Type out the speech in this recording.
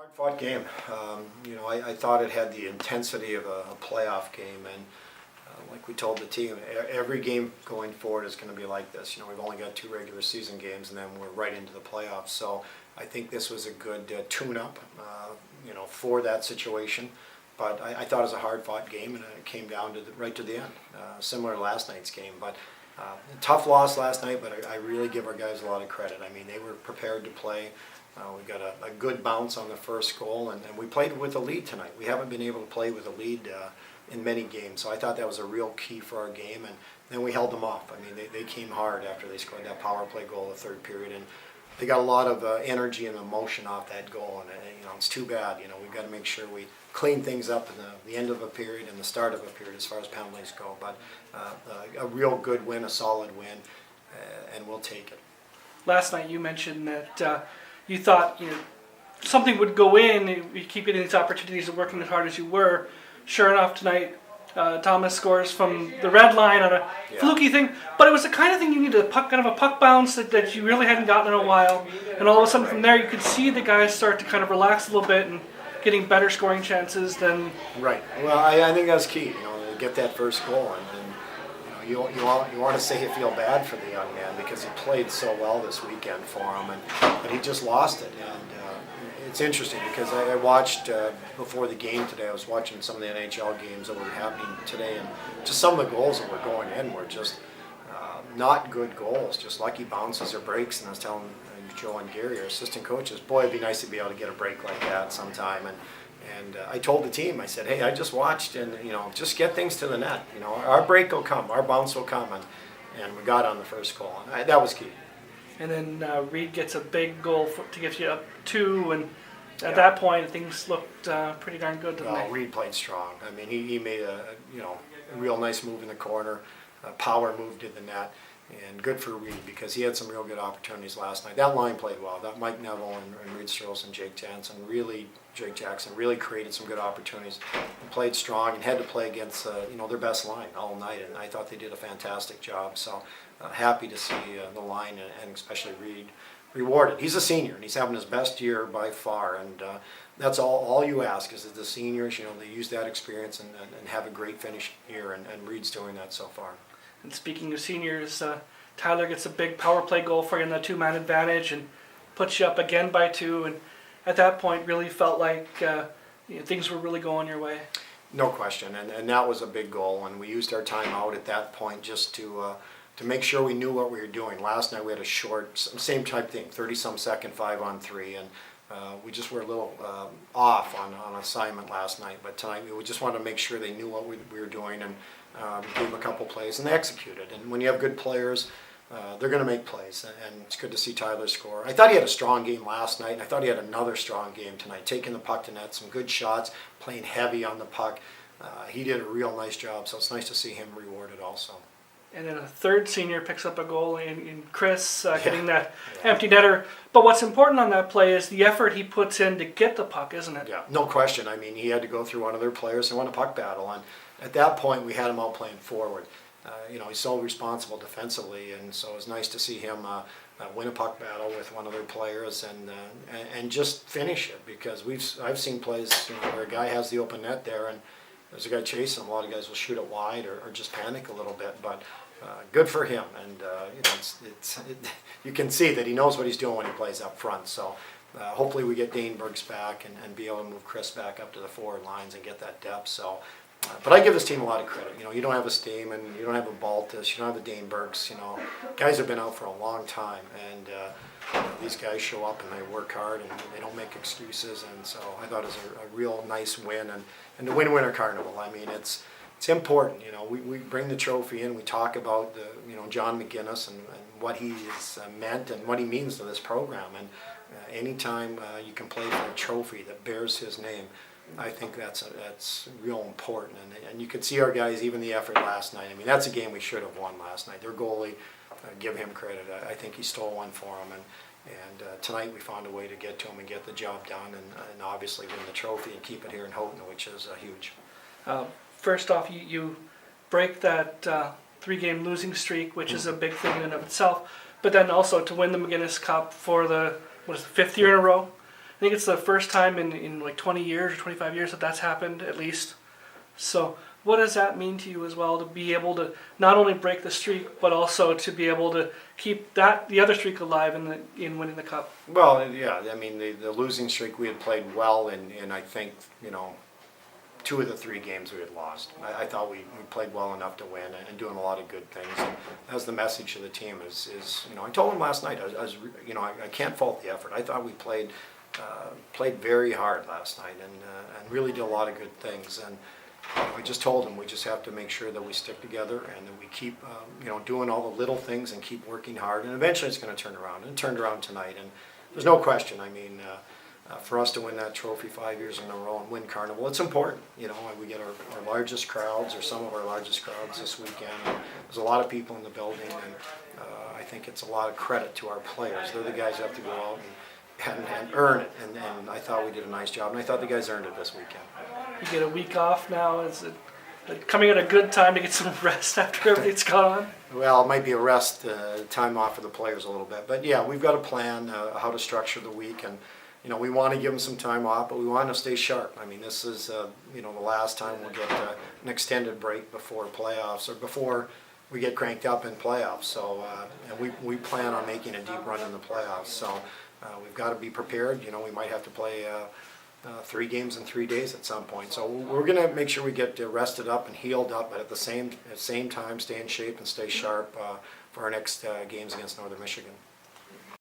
Hard-fought game. I thought it had the intensity of a playoff game, and like we told the team, every game going forward is going to be like this. We've only got 2 regular season games, and then we're right into the playoffs. So I think this was a good tune-up, for that situation. But I thought it was a hard-fought game, and it came down to right to the end, similar to last night's game. But a tough loss last night, but I really give our guys a lot of credit. I mean, they were prepared to play. We got a good bounce on the first goal, and we played with a lead tonight. We haven't been able to play with a lead in many games, so I thought that was a real key for our game, and then we held them off. I mean, they came hard after they scored that power play goal in the third period, and they got a lot of energy and emotion off that goal, and it's too bad. We've got to make sure we clean things up in the end of a period and the start of a period as far as penalties go, but a real good win, a solid win, and we'll take it. Last night you mentioned that you thought something would go in, you keep getting these opportunities of working as hard as you were. Sure enough, tonight Thomas scores from the red line on a fluky thing, but it was the kind of thing you needed, kind of a puck bounce that you really hadn't gotten in a while, and all of a sudden from there you could see the guys start to kind of relax a little bit and getting better scoring chances than... Right. Well, I think that's key, to get that first goal, and you want to say you feel bad for the young man because he played so well this weekend for him, but he just lost it. And it's interesting because I watched before the game today. I was watching some of the NHL games that were happening today, and just some of the goals that were going in were just not good goals, just lucky bounces or breaks. And I was telling Joe and Gary, our assistant coaches, boy, it'd be nice to be able to get a break like that sometime. And I told the team, I said, hey, I just watched, and just get things to the net. Our break will come, our bounce will come, and we got on the first goal, and that was key. And then Reed gets a big goal to get you up 2, and at that point things looked pretty darn good, didn't they? Reed played strong. I mean, he made a real nice move in the corner, a power move to the net. And good for Reed because he had some real good opportunities last night. That line played well. That Mike Neville and Reed Strohs and Jake Jackson really created some good opportunities. And played strong and had to play against their best line all night. And I thought they did a fantastic job. So happy to see the line and especially Reed rewarded. He's a senior and he's having his best year by far. And that's all you ask is that the seniors they use that experience and have a great finish here. And Reed's doing that so far. And speaking of seniors, Tyler gets a big power play goal for you in the 2-man advantage and puts you up again by 2. And at that point, really felt like things were really going your way. No question, and that was a big goal. And we used our timeout at that point just to make sure we knew what we were doing. Last night we had a short, same type thing, 30-some second 5-on-3, and we just were a little off on assignment last night. But tonight we just wanted to make sure they knew what we were doing and gave them a couple plays, and they executed. And when you have good players, they're going to make plays, and it's good to see Tyler score. I thought he had a strong game last night, and I thought he had another strong game tonight, taking the puck to net, some good shots, playing heavy on the puck. He did a real nice job, so it's nice to see him rewarded also. And then a third senior picks up a goal in Chris, getting that empty netter. But what's important on that play is the effort he puts in to get the puck, isn't it? Yeah, no question. I mean, he had to go through one of their players and win a puck battle, and at that point we had him out playing forward. He's so responsible defensively, and so it was nice to see him win a puck battle with one of their players and just finish it, because I've seen plays where a guy has the open net there and there's a guy chasing him. A lot of guys will shoot it wide or just panic a little bit, but good for him. And you can see that he knows what he's doing when he plays up front. So hopefully we get Danebergs back and be able to move Chris back up to the forward lines and get that depth. So, but I give this team a lot of credit. You don't have a Stamen, you don't have a Baltus, you don't have a Danebergs. Guys have been out for a long time, and these guys show up and they work hard and they don't make excuses. And so I thought it was a real nice win, and to win Winter Carnival. I mean, it's important. We bring the trophy in. We talk about John MacInnes and what he has meant and what he means to this program. And anytime you can play for a trophy that bears his name, I think that's real important. And you could see our guys, even the effort last night. I mean, that's a game we should have won last night. Their goalie, give him credit. I think he stole one for him. And tonight we found a way to get to him and get the job done and obviously win the trophy and keep it here in Houghton, which is huge. First off, you break that 3-game losing streak, which is a big thing in and of itself, but then also to win the MacInnes Cup for the 5th year in a row. I think it's the first time in like 20 years or 25 years that that's happened at least. So what does that mean to you as well, to be able to not only break the streak, but also to be able to keep the other streak alive in winning the cup? Well, yeah, I mean, the losing streak, we had played well, and I think, 2 of the 3 games we had lost. I thought we played well enough to win and doing a lot of good things. And that was the message to the team is I told them last night, I can't fault the effort. I thought we played very hard last night and really did a lot of good things. And I just told them we just have to make sure that we stick together and that we keep, doing all the little things and keep working hard. And eventually it's going to turn around. And it turned around tonight. And there's no question. I mean, for us to win that trophy 5 years in a row and win Carnival, it's important. We get our largest crowds, or some of our largest crowds this weekend. There's a lot of people in the building, and I think it's a lot of credit to our players. They're the guys who have to go out and earn it, and I thought we did a nice job, and I thought the guys earned it this weekend. You get a week off now. Is it coming at a good time to get some rest after everything's gone on? Well, it might be a rest time off for the players a little bit, but yeah, we've got a plan how to structure the week, and we want to give them some time off, but we want to stay sharp. I mean, this is the last time we'll get an extended break before playoffs or before we get cranked up in playoffs. So and we plan on making a deep run in the playoffs. So we've got to be prepared. We might have to play 3 games in 3 days at some point. So we're going to make sure we get rested up and healed up, but at the same time stay in shape and stay sharp for our next games against Northern Michigan.